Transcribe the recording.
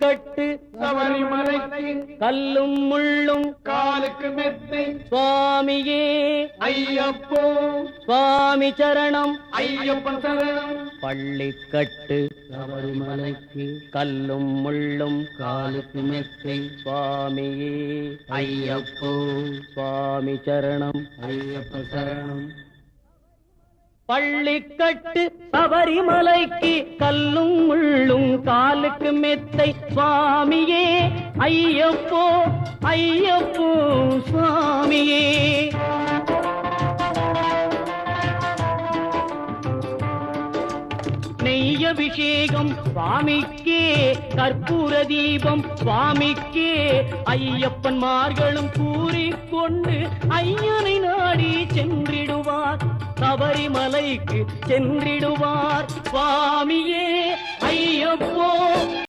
கட்டு சபரிமலைக்கு கல்லும் முள்ளும் காலுக்கு மெத்தை சுவாமியே ஐயப்போ சுவாமி சரணம் ஐயப்பன் சரணம் பள்ளிக்கட்டு சபரிமலைக்கு கல்லும் முள்ளும் காலுக்கு மெத்தை சுவாமியே ஐயப்போ சுவாமி சரணம் ஐயப்ப சரணம் பள்ளிக்கட்டு சபரிமலைக்கு கல்லும் முள்ளும் காலுக்கு மெத்தை சுவாமியே ஐயப்போ ஐயப்போ சுவாமியே நெய்யபிஷேகம் சுவாமிக்கே கற்பூர தீபம் சுவாமிக்கே ஐயப்பன்மார்களும் கூறிக்கொண்டு ஐயனை நாடி சென்றிடுவார் சபரிமலைக்கு சென்றிடுவார் சுவாமியே ஐயப்போ